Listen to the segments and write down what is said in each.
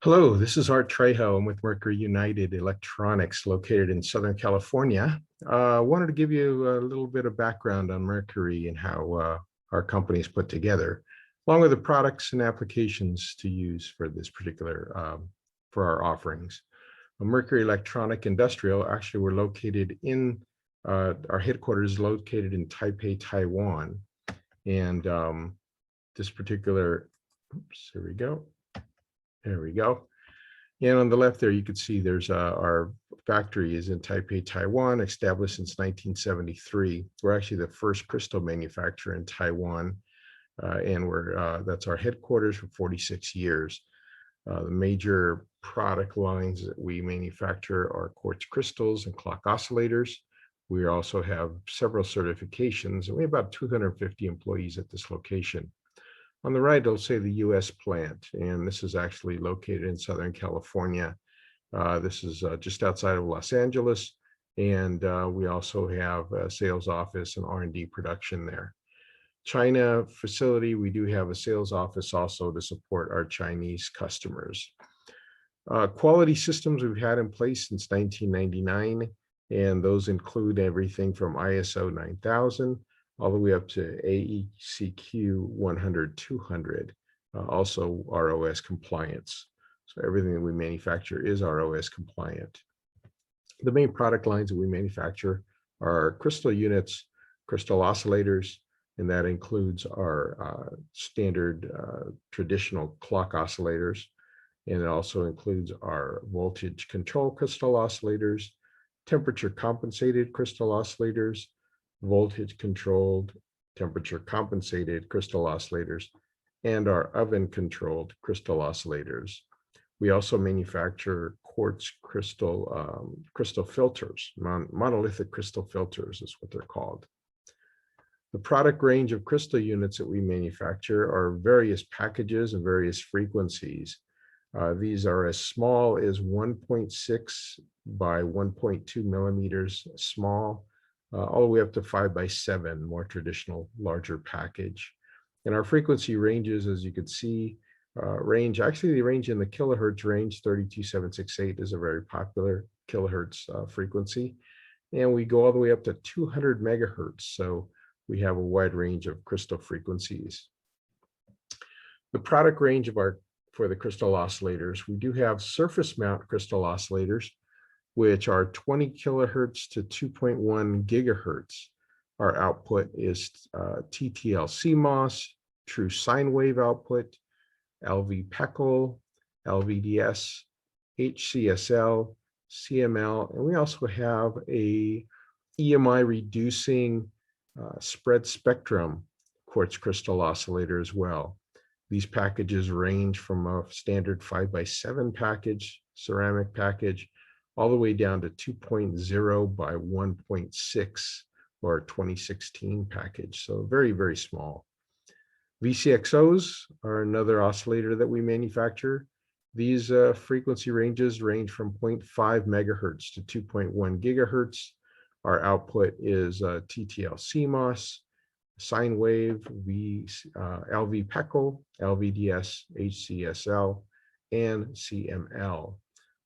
Hello, this is Art Trejo. I'm with Mercury United Electronics located in Southern California. Wanted to give you a little bit of background on Mercury and how our company is put together, along with the products and applications to use for this particular, for our offerings. Mercury Electronic Industrial, actually we're located in, our headquarters is located in Taipei, Taiwan. And this particular, oops, here we go. There we go. And on the left there, you can see there's our factory is in Taipei, Taiwan, established since 1973. We're actually the first crystal manufacturer in Taiwan, and that's our headquarters for 46 years. The major product lines that we manufacture are quartz crystals and clock oscillators. We also have several certifications, and we have about 250 employees at this location. On the right, it'll say the US plant, and this is actually located in Southern California. This is just outside of Los Angeles, and we also have a sales office and R&D production there. China facility, we do have a sales office also to support our Chinese customers. Quality systems we've had in place since 1999, and those include everything from ISO 9000, all the way up to AECQ 100-200, also ROS compliance. So everything that we manufacture is ROS compliant. The main product lines that we manufacture are crystal units, crystal oscillators, and that includes our standard traditional clock oscillators. And it also includes our voltage control crystal oscillators, temperature compensated crystal oscillators, voltage controlled, temperature compensated crystal oscillators, and our oven controlled crystal oscillators. We also manufacture quartz crystal filters, monolithic crystal filters is what they're called. The product range of crystal units that we manufacture are various packages and various frequencies. These are as small as 1.6 by 1.2 millimeters small, all the way up to 5 by 7, more traditional, larger package. And our frequency ranges, as you can see, actually they range in the kilohertz range. 32768 is a very popular kilohertz frequency. And we go all the way up to 200 megahertz. So we have a wide range of crystal frequencies. The product range for the crystal oscillators, we do have surface mount crystal oscillators, which are 20 kilohertz to 2.1 gigahertz. Our output is TTL CMOS, true sine wave output, LV Peckle, LVDS, HCSL, CML, and we also have a EMI reducing spread spectrum quartz crystal oscillator as well. These packages range from a standard 5 by 7 package, ceramic package, all the way down to 2.0 by 1.6 or 2016 package. So very, very small. VCXOs are another oscillator that we manufacture. These frequency ranges range from 0.5 megahertz to 2.1 gigahertz. Our output is TTL CMOS, sine wave, LV Peckle, LVDS, HCSL, and CML.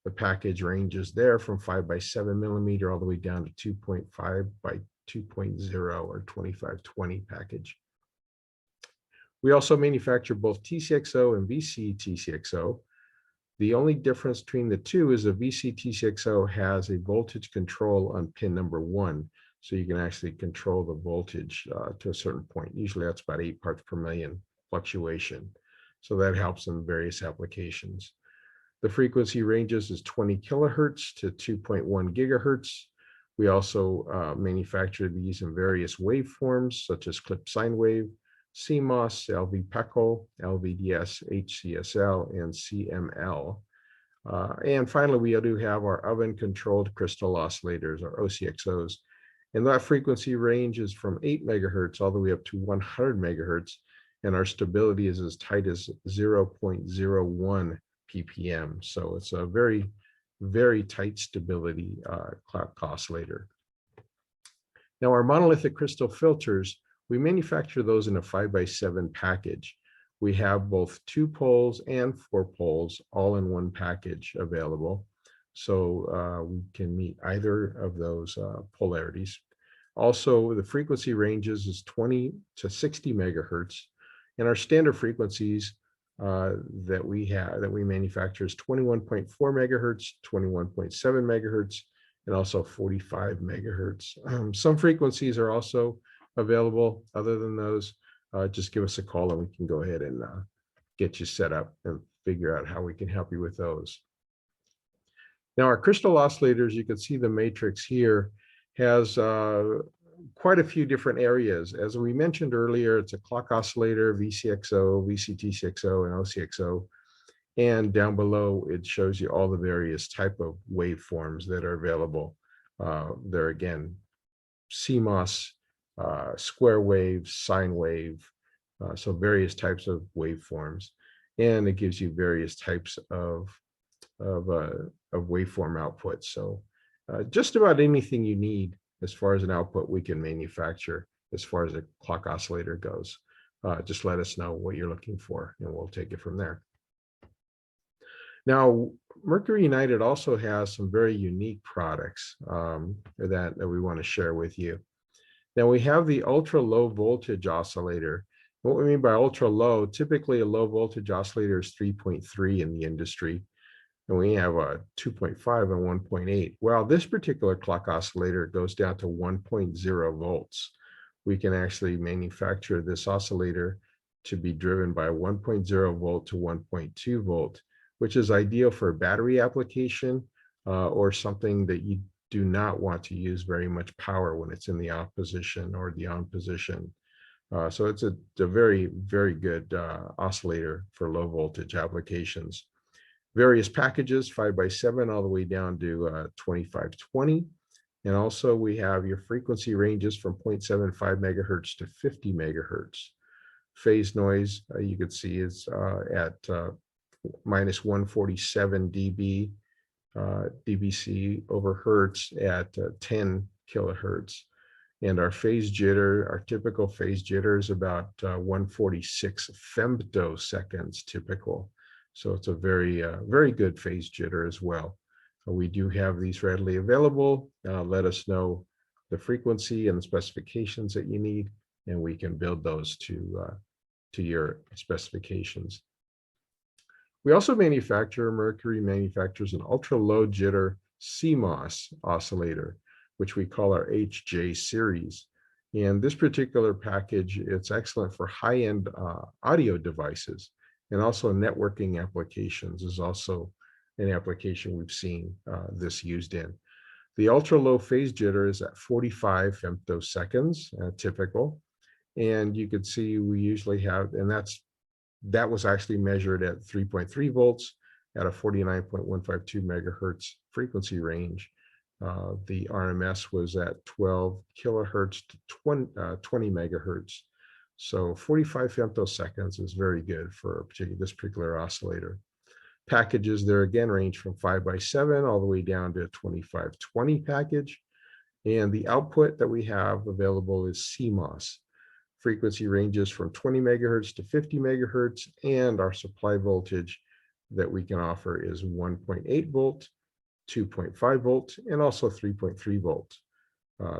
The package ranges there from 5 by 7 millimeter all the way down to 2.5 by 2.0 or 2520 package. We also manufacture both TCXO and VC TCXO. The only difference between the two is the VC TCXO has a voltage control on pin number 1. So you can actually control the voltage to a certain point. Usually that's about 8 parts per million fluctuation. So that helps in various applications. The frequency ranges is 20 kilohertz to 2.1 gigahertz. We also manufacture these in various waveforms, such as clip sine wave, CMOS, LV Peckle, LVDS, HCSL, and CML. And finally, we do have our oven-controlled crystal oscillators, or OCXOs. And that frequency range is from 8 megahertz all the way up to 100 megahertz. And our stability is as tight as 0.01 ppm. So it's a very, very tight stability clock oscillator. Now our monolithic crystal filters, we manufacture those in a 5 by 7 package. We have both 2 poles and 4 poles all in one package available. So we can meet either of those polarities. Also, the frequency ranges is 20 to 60 megahertz. And our standard frequencies that we manufacture is 21.4 megahertz, 21.7 megahertz, and also 45 megahertz. Some frequencies are also available. Other than those, just give us a call and we can go ahead and get you set up and figure out how we can help you with those. Now, our crystal oscillators, you can see the matrix here, has quite a few different areas. As we mentioned earlier, it's a clock oscillator, VCXO, VCTCXO, and OCXO. And down below, it shows you all the various type of waveforms that are available. There again, CMOS, square wave, sine wave, so various types of waveforms. And it gives you various types of waveform outputs. So just about anything you need as far as an output we can manufacture as far as a clock oscillator goes. Just let us know what you're looking for and we'll take it from there. Now, Mercury United also has some very unique products that we want to share with you. Now we have the ultra low voltage oscillator. What we mean by ultra low, typically a low voltage oscillator is 3.3 in the industry. And we have a 2.5 and 1.8. Well, this particular clock oscillator goes down to 1.0 volts. We can actually manufacture this oscillator to be driven by 1.0 volt to 1.2 volt, which is ideal for a battery application or something that you do not want to use very much power when it's in the off position or the on position. So it's a very, very good oscillator for low voltage applications. Various packages, 5x7 all the way down to 2520. And also we have your frequency ranges from 0.75 megahertz to 50 megahertz. Phase noise, you can see is at minus 147 dB, dBc over hertz at 10 kilohertz. And our phase jitter, our typical phase jitter is about 146 femtoseconds typical. So it's a very, very good phase jitter as well. We do have these readily available. Let us know the frequency and the specifications that you need, and we can build those to your specifications. We also Mercury manufactures an ultra low jitter CMOS oscillator, which we call our HJ series. And this particular package, it's excellent for high-end audio devices. And also networking applications is also an application we've seen this used in. The ultra low phase jitter is at 45 femtoseconds, typical. And you could see we usually have, and that was actually measured at 3.3 volts at a 49.152 megahertz frequency range. The RMS was at 12 kilohertz to 20 megahertz. So 45 femtoseconds is very good for this particular oscillator. Packages there again range from 5x7 all the way down to a 2520 package. And the output that we have available is CMOS. Frequency ranges from 20 megahertz to 50 megahertz, and our supply voltage that we can offer is 1.8 volt, 2.5 volt, and also 3.3 volt.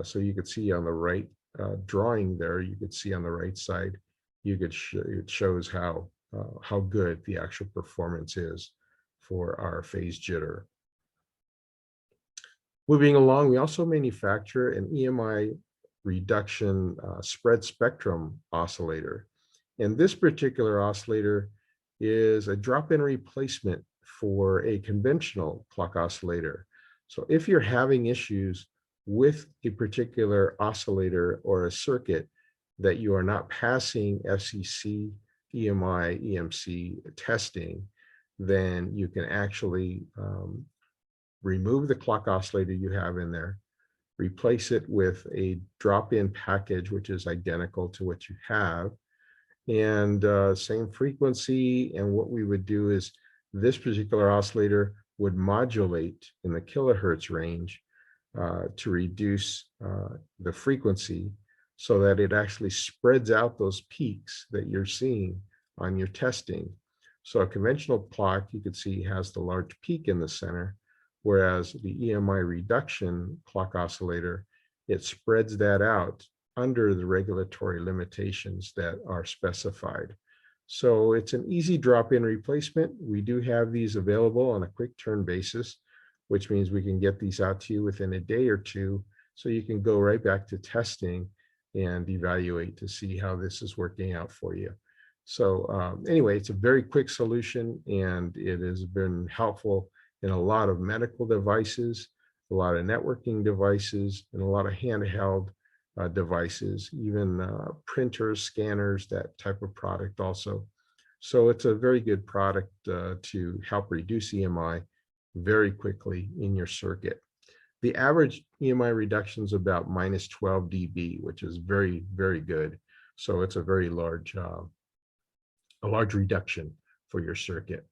So you could see on the right drawing there, you could see on the right side, it shows how good the actual performance is for our phase jitter. Moving along, we also manufacture an EMI reduction spread spectrum oscillator. And this particular oscillator is a drop-in replacement for a conventional clock oscillator. So if you're having issues with a particular oscillator or a circuit that you are not passing FCC, EMI, EMC testing, then you can actually remove the clock oscillator you have in there, replace it with a drop-in package, which is identical to what you have, and same frequency. And what we would do is this particular oscillator would modulate in the kilohertz range to reduce the frequency so that it actually spreads out those peaks that you're seeing on your testing. So a conventional clock, you can see, has the large peak in the center, whereas the EMI reduction clock oscillator, it spreads that out under the regulatory limitations that are specified. So it's an easy drop-in replacement. We do have these available on a quick turn basis, which means we can get these out to you within a day or two, so you can go right back to testing and evaluate to see how this is working out for you. So anyway, it's a very quick solution, and it has been helpful in a lot of medical devices, a lot of networking devices, and a lot of handheld devices, even printers, scanners, that type of product also. So it's a very good product to help reduce EMI very quickly in your circuit. The average EMI reduction is about minus 12 dB, which is very, very good. So it's a very large reduction for your circuit.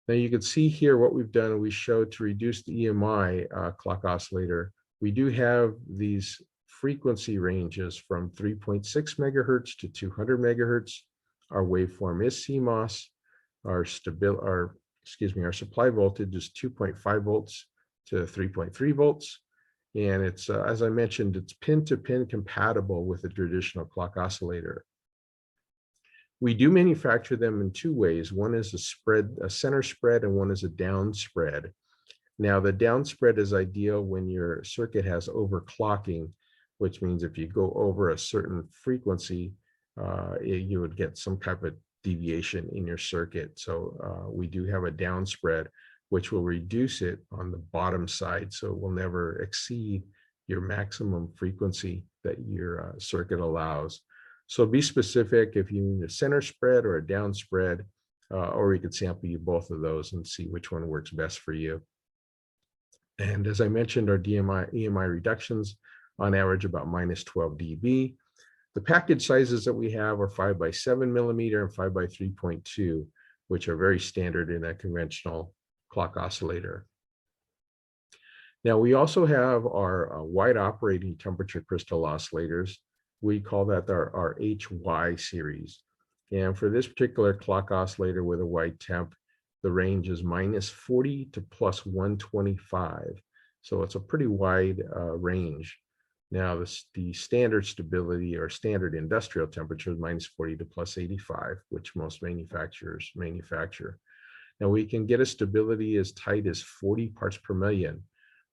Now you can see here what we've done. We showed to reduce the EMI clock oscillator. We do have these frequency ranges from 3.6 megahertz to 200 megahertz. Our waveform is CMOS. Our supply voltage is 2.5 volts to 3.3 volts. And it's, as I mentioned, it's pin-to-pin compatible with a traditional clock oscillator. We do manufacture them in two ways. One is a center spread, and one is a down spread. Now, the down spread is ideal when your circuit has overclocking, which means if you go over a certain frequency, you would get some type of deviation in your circuit. So we do have a down spread, which will reduce it on the bottom side, so it will never exceed your maximum frequency that your circuit allows. So be specific if you need a center spread or a down spread, or we could sample you both of those and see which one works best for you. And as I mentioned, our EMI reductions on average about minus 12 dB. The package sizes that we have are 5 by 7 millimeter and 5 by 3.2, which are very standard in a conventional clock oscillator. Now we also have our wide operating temperature crystal oscillators. We call that our HY series. And for this particular clock oscillator with a wide temp, the range is minus 40 to plus 125. So it's a pretty wide range. Now the standard stability or standard industrial temperature is minus 40 to plus 85, which most manufacturers manufacture. Now we can get a stability as tight as 40 parts per million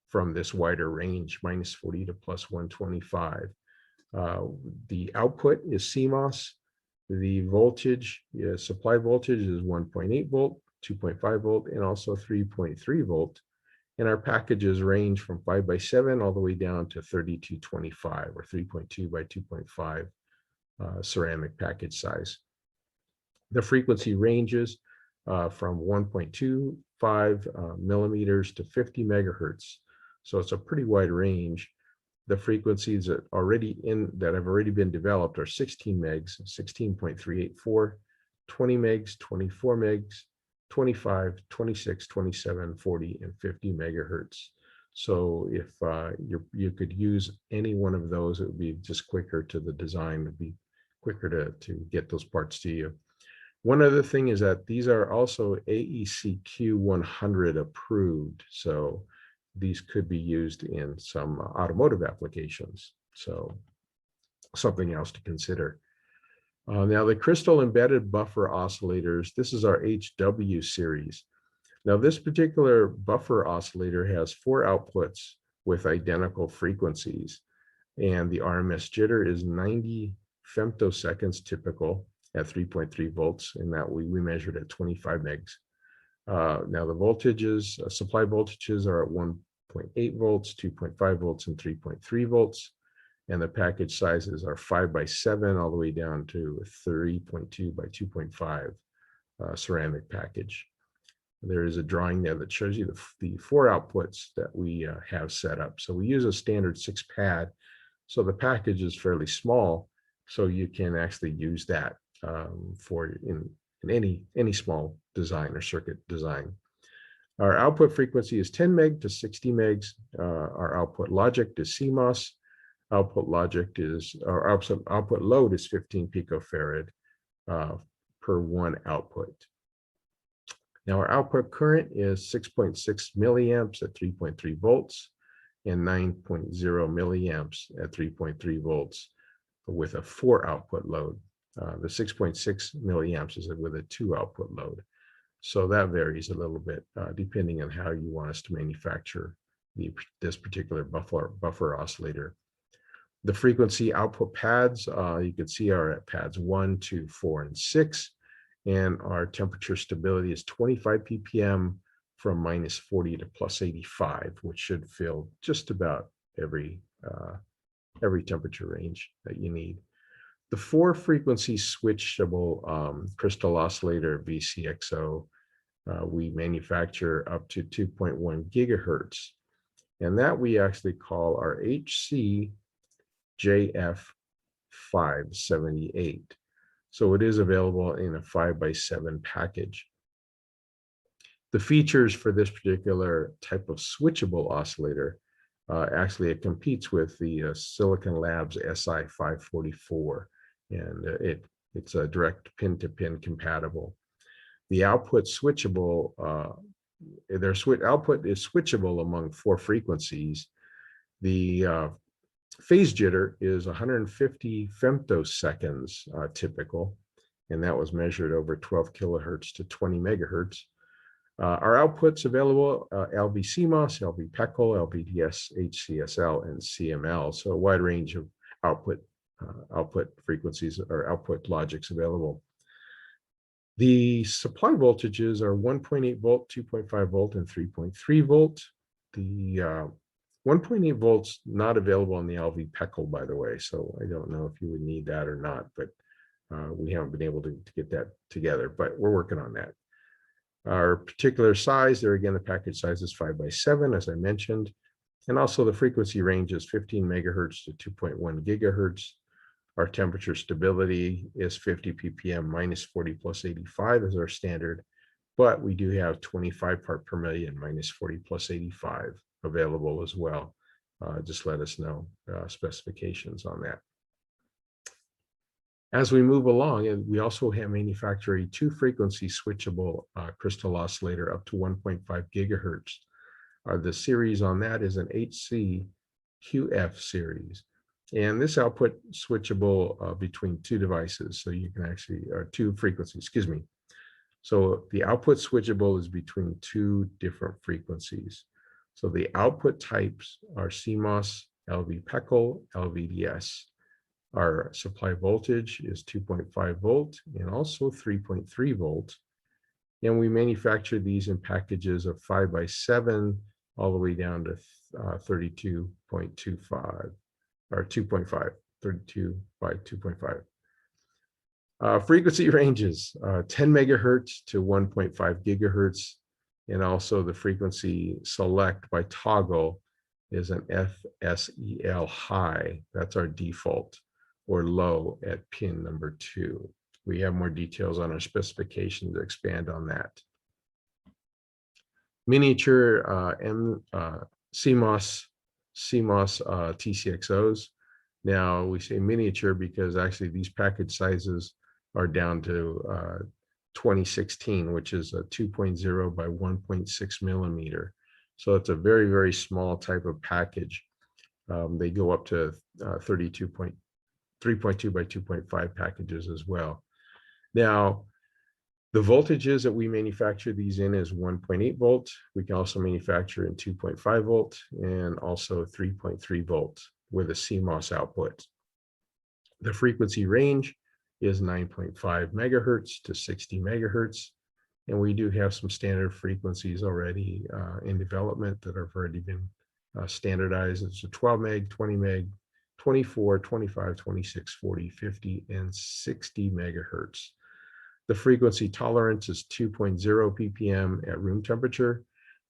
from this wider range, minus 40 to plus 125. The output is CMOS. The voltage, supply voltage is 1.8 volt, 2.5 volt, and also 3.3 volt. And our packages range from 5 by 7 all the way down to 3225 or 3.2 by 2.5 ceramic package size. The frequency ranges from 1.25 millimeters to 50 megahertz. So it's a pretty wide range. The frequencies that have already been developed are 16 megs, 16.384, 20 megs, 24 megs, 25, 26, 27, 40, and 50 megahertz. So if you could use any one of those, it would be just quicker to the design, it would be quicker to get those parts to you. One other thing is that these are also AEC-Q 100 approved. So these could be used in some automotive applications. So something else to consider. Now the crystal embedded buffer oscillators, this is our HW series. Now this particular buffer oscillator has 4 outputs with identical frequencies. And the RMS jitter is 90 femtoseconds typical at 3.3 volts, and that we measured at 25 megs. Now the voltages, supply voltages are at 1.8 volts, 2.5 volts, and 3.3 volts. And the package sizes are 5 by 7 all the way down to 3.2 by 2.5 ceramic package. There is a drawing there that shows you the 4 outputs that we have set up. So we use a standard 6 pad. So the package is fairly small, so you can actually use that for in any small design or circuit design. Our output frequency is 10 meg to 60 megs. Our output logic is CMOS. Output logic is, our output load is 15 picofarad. per one output. Now our output current is 6.6 milliamps at 3.3 volts and 9.0 milliamps at 3.3 volts with a 4 output load. The 6.6 milliamps is with a 2 output load. So that varies a little bit depending on how you want us to manufacture this particular buffer oscillator. The frequency output pads, you can see, are at pads 1, 2, 4, and 6. And our temperature stability is 25 ppm from -40 to +85, which should fill just about every temperature range that you need. The 4-frequency switchable crystal oscillator VCXO, we manufacture up to 2.1 gigahertz. And that we actually call our HCJF578. So it is available in a 5x7 package. The features for this particular type of switchable oscillator, actually it competes with the Silicon Labs SI544, and it's a direct pin-to-pin compatible. The output switchable, output is switchable among 4 frequencies. The phase jitter is 150 femtoseconds typical, and that was measured over 12 kilohertz to 20 megahertz. Our outputs available, LV CMOS, LV PECL, LVDS, HCSL, and CML. So a wide range of output frequencies or output logics available. The supply voltages are 1.8 volt, 2.5 volt, and 3.3 volt. The 1.8 volts not available on the LV PECL, by the way, so I don't know if you would need that or not, but we haven't been able to get that together, but we're working on that. Our particular size, there again, the package size is 5x7, as I mentioned, and also the frequency range is 15 megahertz to 2.1 gigahertz. Our temperature stability is 50 ppm -40 +85 is our standard, but we do have 25 part per million -40 +85 available as well. Just let us know specifications on that. As we move along, and we also have manufacture a 2-frequency switchable crystal oscillator up to 1.5 gigahertz. The series on that is an HCQF series. And this output switchable between 2 devices. So you can actually, or 2 frequencies, excuse me. So the output switchable is between 2 different frequencies. So the output types are CMOS, LV PECL, LVDS. Our supply voltage is 2.5 volt and also 3.3 volt. And we manufacture these in packages of 5x7 all the way down to 32.25 or 2.5, 32 by 2.5. Frequency ranges 10 megahertz to 1.5 gigahertz. And also the frequency select by toggle is an FSEL high. That's our default, or low at pin number 2. We have more details on our specification to expand on that. Miniature CMOS TCXOs. Now we say miniature because actually these package sizes are down to 2016, which is a 2.0 by 1.6 millimeter. So it's a very, very small type of package. They go up to 3.2 by 2.5 packages as well. Now, the voltages that we manufacture these in is 1.8 volt. We can also manufacture in 2.5 volt and also 3.3 volt with a CMOS output. The frequency range is 9.5 megahertz to 60 megahertz. And we do have some standard frequencies already in development that have already been standardized. It's a 12 meg, 20 meg, 24, 25, 26, 40, 50, and 60 megahertz. The frequency tolerance is 2.0 ppm at room temperature.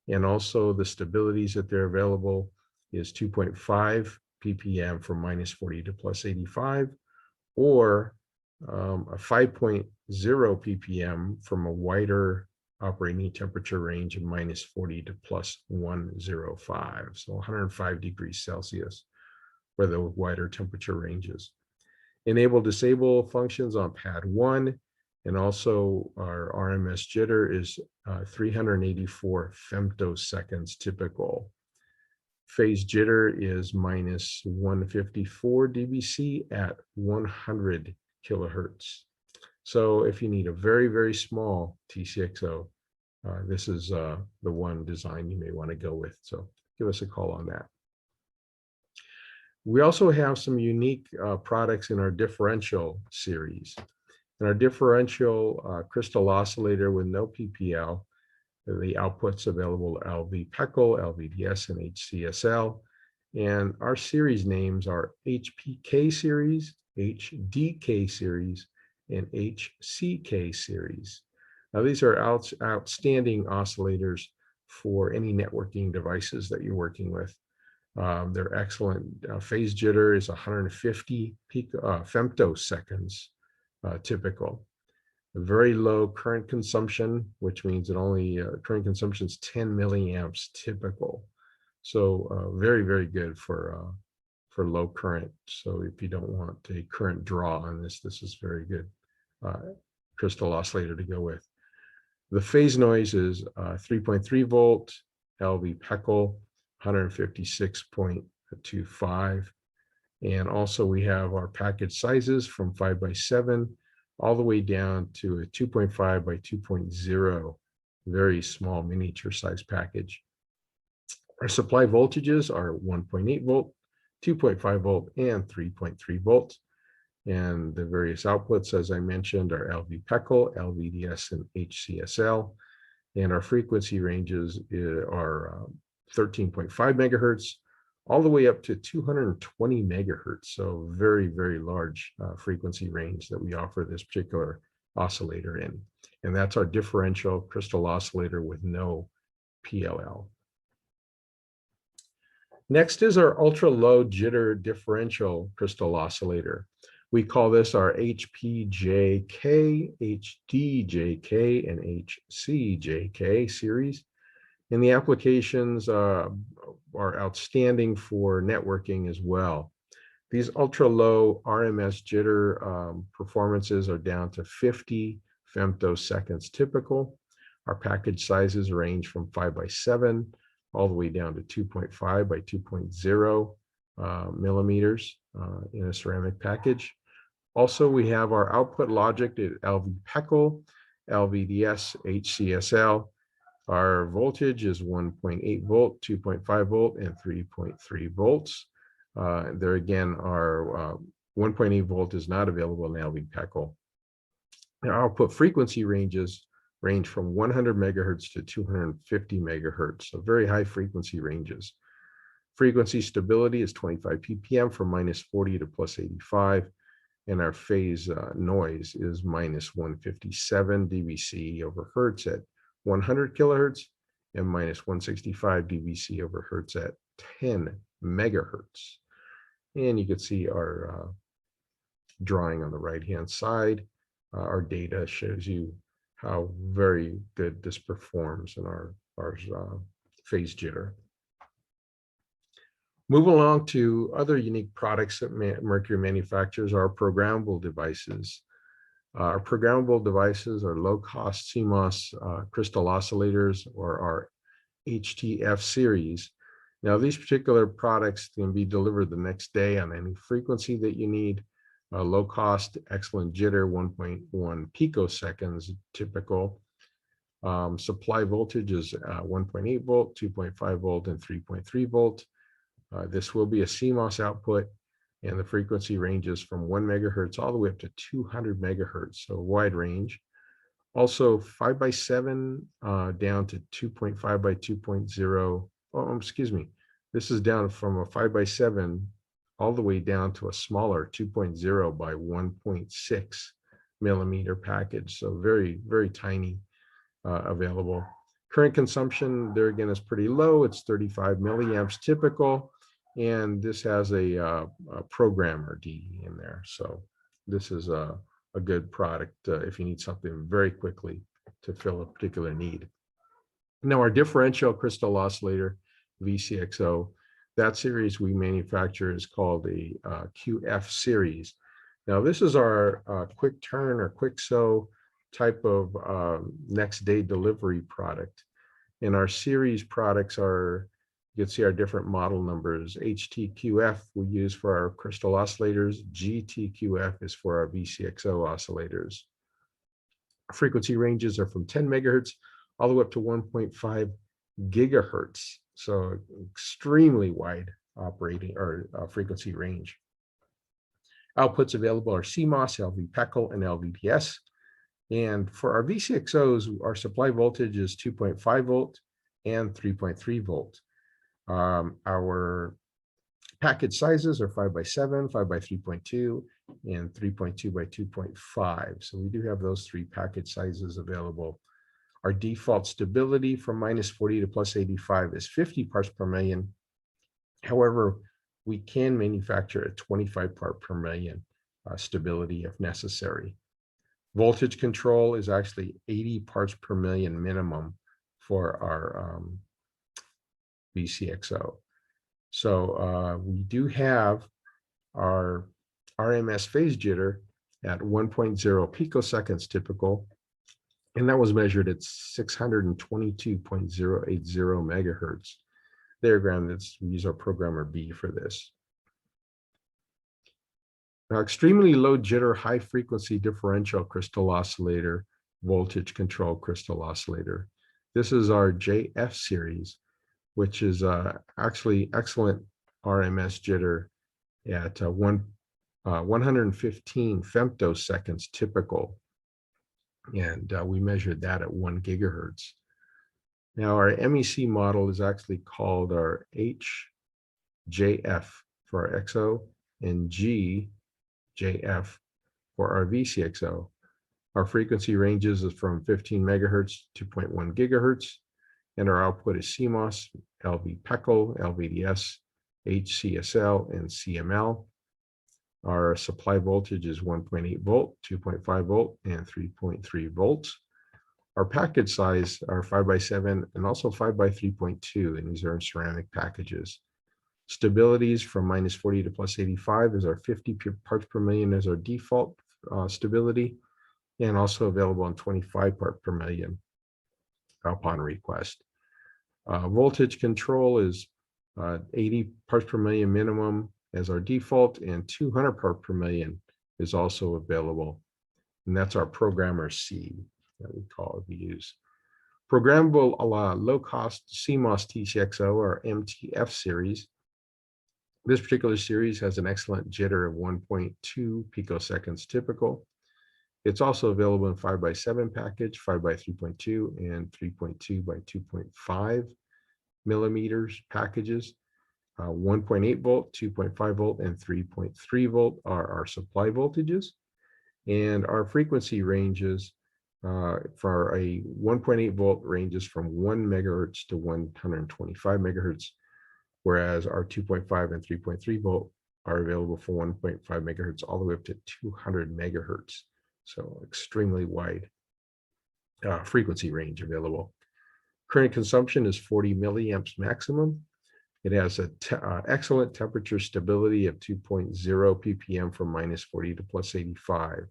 And also the stabilities that they're available is 2.5 ppm from -40 to +85, or a 5.0 ppm from a wider operating temperature range of -40 to +105. So 105 degrees Celsius for the wider temperature ranges. Enable disable functions on pad 1 And also our RMS jitter is 384 femtoseconds typical. Phase jitter is minus 154 dBc at 100 kilohertz. So if you need a very, very small TCXO, this is the one design you may want to go with. So give us a call on that. We also have some unique products in our differential series. In our differential crystal oscillator with no PPL, the outputs available are LV PECL, LVDS, and HCSL. And our series names are HPK series, HDK series, and HCK series. Now, these are outstanding oscillators for any networking devices that you're working with. They're excellent. Phase jitter is 150 femtoseconds typical. A very low current consumption, which means it only current consumption is 10 milliamps typical. So very, very good for low current. So if you don't want a current draw on this, this is very good crystal oscillator to go with. The phase noise is 3.3 volt, LV PECL, 156.25. And also we have our package sizes from 5x7 all the way down to a 2.5 by 2.0, very small miniature size package. Our supply voltages are 1.8 volt, 2.5 volt, and 3.3 volts. And the various outputs, as I mentioned, are LV PECL, LVDS, and HCSL. And our frequency ranges are 13.5 megahertz, all the way up to 220 megahertz. So very, very large frequency range that we offer this particular oscillator in. And that's our differential crystal oscillator with no PLL. Next is our ultra low jitter differential crystal oscillator. We call this our HPJK, HDJK, and HCJK series. And the applications are outstanding for networking as well. These ultra low RMS jitter performances are down to 50 femtoseconds typical. Our package sizes range from 5x7 all the way down to 2.5 by 2.0 millimeters in a ceramic package. Also, we have our output logic at LV PECL, LVDS, HCSL. Our voltage is 1.8 volt, 2.5 volt, and 3.3 volts. There again, our 1.8 volt is not available in LV PECL. Our output frequency ranges range from 100 megahertz to 250 megahertz, so very high frequency ranges. Frequency stability is 25 ppm from minus 40 to plus 85, and our phase noise is minus 157 dBc over hertz at 100 kilohertz and minus 165 dBc over hertz at 10 megahertz. And you can see our drawing on the right-hand side. Our data shows you how very good this performs in our phase jitter. Moving along to other unique products that Mercury manufactures are programmable devices. Our programmable devices are low-cost CMOS crystal oscillators, or our HTF series. Now, these particular products can be delivered the next day on any frequency that you need. Low cost, excellent jitter, 1.1 picoseconds typical. Supply voltage is 1.8 volt, 2.5 volt, and 3.3 volt. This will be a CMOS output, and the frequency ranges from 1 megahertz all the way up to 200 megahertz, so a wide range. Also 5x7 down to 2.5 by 2.0. Oh, excuse me. This is down from a 5x7 all the way down to a smaller 2.0 by 1.6 millimeter package. So very, very tiny available. Current consumption there again is pretty low. It's 35 milliamps typical. And this has a programmer D in there. So this is a good product if you need something very quickly to fill a particular need. Now our differential crystal oscillator, VCXO, that series we manufacture is called the QF series. Now this is our quick turn or quick sew type of next day delivery product. And our series products are, you can see our different model numbers. HTQF we use for our crystal oscillators. GTQF is for our VCXO oscillators. Frequency ranges are from 10 megahertz all the way up to 1.5 gigahertz. So extremely wide operating or frequency range. Outputs available are CMOS, LV-PECL, and LVDS. And for our VCXOs, our supply voltage is 2.5 volt and 3.3 volt. Our package sizes are 5 by 7, 5 by 3.2, and 3.2 by 2.5. So we do have those three package sizes available. Our default stability from -40 to +85 is 50 parts per million. However, we can manufacture a 25 part per million stability if necessary. Voltage control is actually 80 parts per million minimum for our VCXO. So we do have our RMS phase jitter at 1.0 picoseconds typical, and that was measured at 622.080 megahertz. Diagram, we use our programmer B for this. Now, extremely low jitter, high frequency differential crystal oscillator, voltage control crystal oscillator. This is our JF series, which is actually excellent RMS jitter at 115 femtoseconds typical. And we measured that at 1 gigahertz. Now, our MEC model is actually called our HJF for our XO and GJF for our VCXO. Our frequency ranges is from 15 megahertz to 0.1 gigahertz, and our output is CMOS, LV-PECL, LVDS, HCSL, and CML. Our supply voltage is 1.8 volt, 2.5 volt, and 3.3 volts. Our package size are 5 by 7 and also 5 by 3.2, and these are in ceramic packages. Stabilities from -40 to +85 is our 50 parts per million as our default stability, and also available on 25 part per million upon request. Voltage control is 80 parts per million minimum as our default, and 200 parts per million is also available. And that's our programmer C that we use. Programmable low-cost CMOS TCXO or MTF series. This particular series has an excellent jitter of 1.2 picoseconds typical. It's also available in 5 by 7 package, 5 by 3.2, and 3.2 by 2.5 millimeters packages. 1.8 volt, 2.5 volt, and 3.3 volt are our supply voltages. And our frequency ranges for a 1.8 volt ranges from 1 megahertz to 125 megahertz, whereas our 2.5 and 3.3 volt are available for 1.5 megahertz all the way up to 200 megahertz. So extremely wide frequency range available. Current consumption is 40 milliamps maximum. It has an excellent temperature stability of 2.0 ppm from -40 to +85.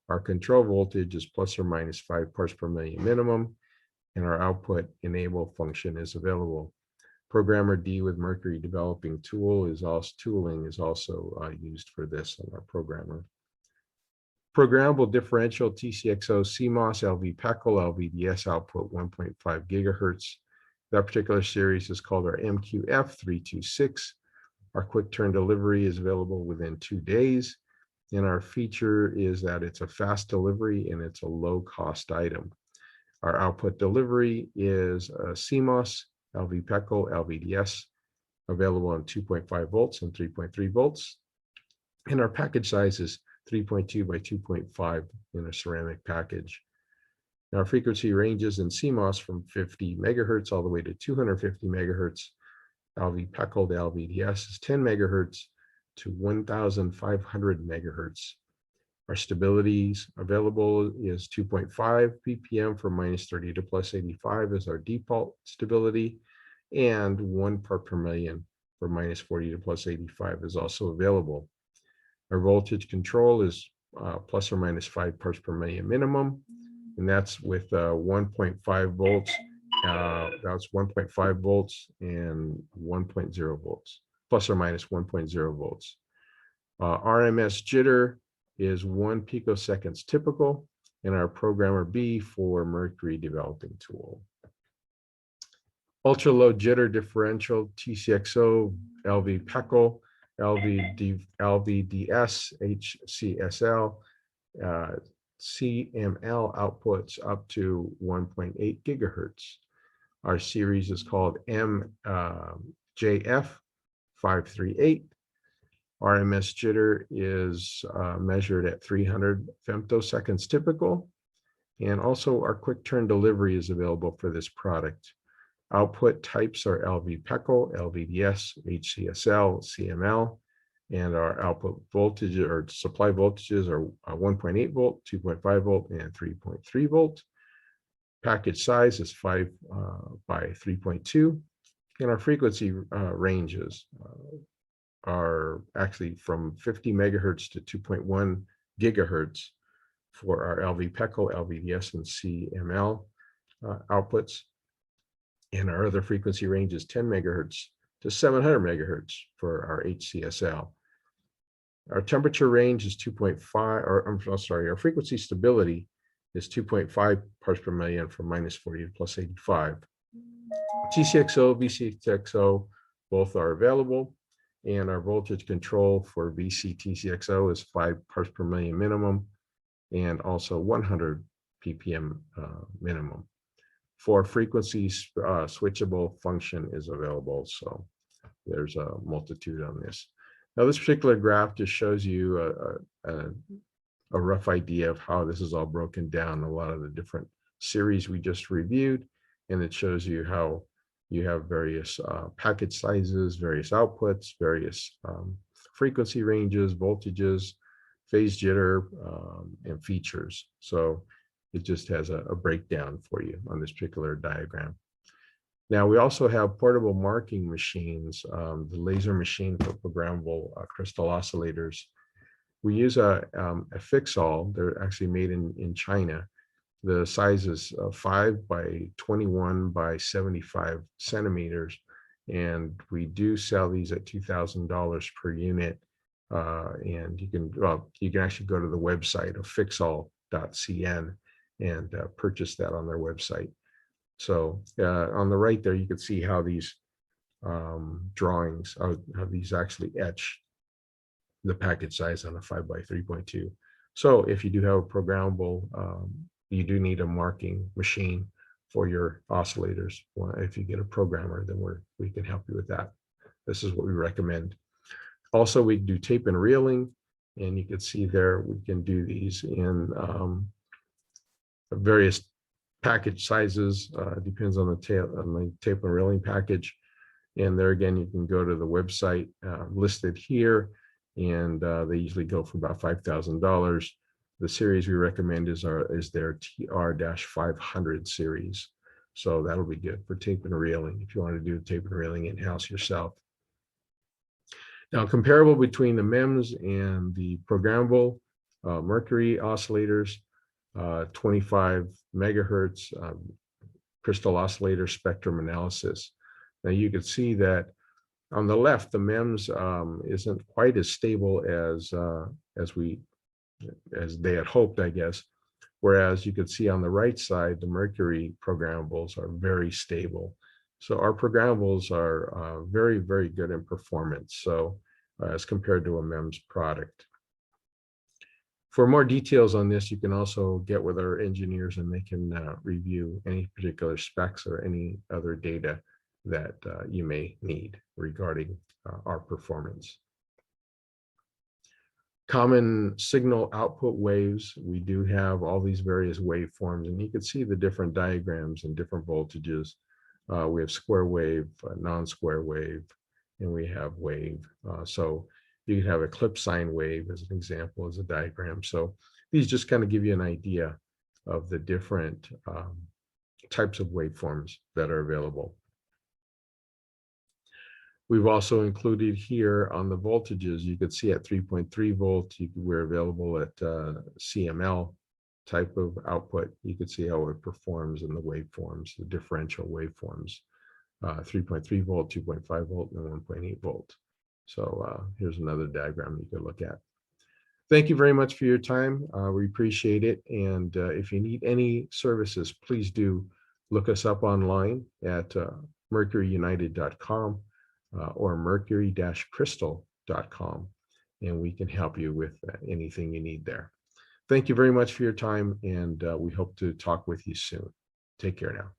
Our control voltage is ±5 parts per million minimum, and our output enable function is available. Programmer D with Mercury developing tooling is also used for this in our programmer. Programmable differential TCXO CMOS LV-PECL LVDS output 1.5 gigahertz. That particular series is called our MQF326. Our quick turn delivery is available within 2 days. And our feature is that it's a fast delivery and it's a low cost item. Our output delivery is a CMOS, LV-PECL, LVDS, available on 2.5 volts and 3.3 volts. And our package size is 3.2 by 2.5 in a ceramic package. Now, our frequency ranges in CMOS from 50 megahertz all the way to 250 megahertz. LV-PECL to LVDS is 10 megahertz to 1,500 megahertz. Our stabilities available is 2.5 ppm from -30 to +85 is our default stability, and 1 part per million from -40 to +85 is also available. Our voltage control is ±5 parts per million minimum. and that's with 1.5 volts. That's 1.5 volts and 1.0 volts, plus or minus 1.0 volts. RMS jitter is 1 picoseconds typical, and our programmer B for Mercury developing tool. Ultra low jitter differential, TCXO, LV PECL, LVDS, HCSL, CML outputs up to 1.8 gigahertz. Our series is called MJF538. RMS jitter is measured at 300 femtoseconds typical. And also our quick turn delivery is available for this product. Output types are LV PECL, LVDS, HCSL, CML, and our output voltage or supply voltages are 1.8 volt, 2.5 volt, and 3.3 volt. Package size is 5 by 3.2, and our frequency ranges are actually from 50 megahertz to 2.1 gigahertz for our LV PECL, LVDS, and CML outputs. And our other frequency range is 10 megahertz to 700 megahertz for our HCSL. Our temperature range is 2.5, or I'm sorry, our frequency stability is 2.5 parts per million from minus 40 to plus 85. TCXO, VCTXO, both are available. And our voltage control for VCTCXO is 5 parts per million minimum, and also 100 ppm minimum. For frequencies, switchable function is available. So there's a multitude on this. Now, this particular graph just shows you a rough idea of how this is all broken down, a lot of the different series we just reviewed, and it shows you how you have various package sizes, various outputs, various frequency ranges, voltages, phase jitter, and features. So it just has a breakdown for you on this particular diagram. Now, we also have portable marking machines, the laser machine for programmable crystal oscillators. We use a fix-all. They're actually made in China. The size is 5 by 21 by 75 centimeters. And we do sell these at $2,000 per unit. And you can actually go to the website of fixall.cn and purchase that on their website. So on the right there, you can see how these drawings, how these actually etch the package size on a 5 by 3.2. So if you do have a programmable, you do need a marking machine for your oscillators. Well, if you get a programmer, then we can help you with that. This is what we recommend. Also, we do tape and reeling, and you can see there we can do these in various package sizes. Depends on the tape and reeling package. And there again, you can go to the website listed here, and they usually go for about $5,000. The series we recommend is their TR-500 series. So that'll be good for tape and reeling if you want to do tape and reeling in-house yourself. Now, comparable between the MEMS and the programmable Mercury oscillators, 25 megahertz crystal oscillator spectrum analysis. Now you can see that on the left, the MEMS isn't quite as stable as they had hoped, I guess. Whereas you could see on the right side, the Mercury programmables are very stable. So our programmables are very, very good in performance. So as compared to a MEMS product. For more details on this, you can also get with our engineers and they can review any particular specs or any other data that you may need regarding our performance. Common signal output waves, we do have all these various waveforms, and you can see the different diagrams and different voltages. We have square wave, non-square wave, and we have wave. So you can have a clip sine wave as an example, as a diagram. So these just kind of give you an idea of the different types of waveforms that are available. We've also included here on the voltages, you could see at 3.3 volts, we're available at CML type of output, you could see how it performs in the waveforms, the differential waveforms, 3.3 volt, 2.5 volt, and 1.8 volt. So here's another diagram you could look at. Thank you very much for your time. We appreciate it. And if you need any services, please do look us up online at mercuryunited.com or mercury-crystal.com, and we can help you with anything you need there. Thank you very much for your time, and we hope to talk with you soon. Take care now.